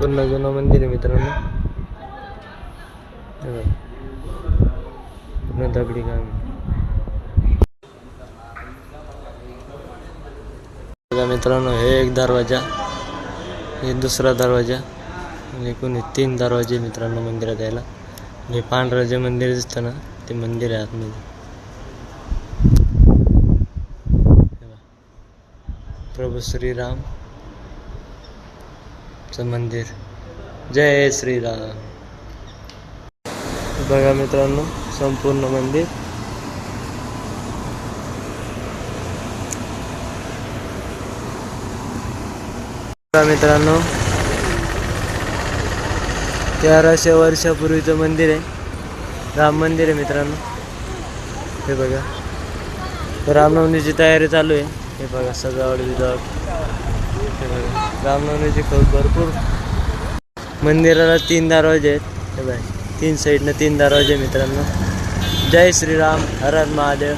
संपूर्ण जुनं मंदिर आहे मित्रांनो. पूर्ण दगडी काम बघा मित्रांनो. हे एक दरवाजा, हे दुसरा दरवाजा, एकूण 3 दरवाजे मित्रांनो मंदिरात यायला. हे पांढरं जे मंदिर दिसतं ना ते मंदिर आहे आतमध्ये. प्रभू श्रीराम चं मंदिर. जय श्रीराम. बघा मित्रांनो संपूर्ण मंदिर. बघा मित्रांनो 1300 वर्षापूर्वीचं मंदिर आहे. राम मंदिर आहे मित्रांनो. हे बघा रामनवमीची तयारी चालू आहे. हे बघा सजावट बिजावट. हे बघा रामनवमीची खूप भरपूर. मंदिराला 3 दरवाजे आहेत. हे बघा 3 साईडनं 3 दरवाजे मित्रांनो. जय श्रीराम. हर हर महादेव.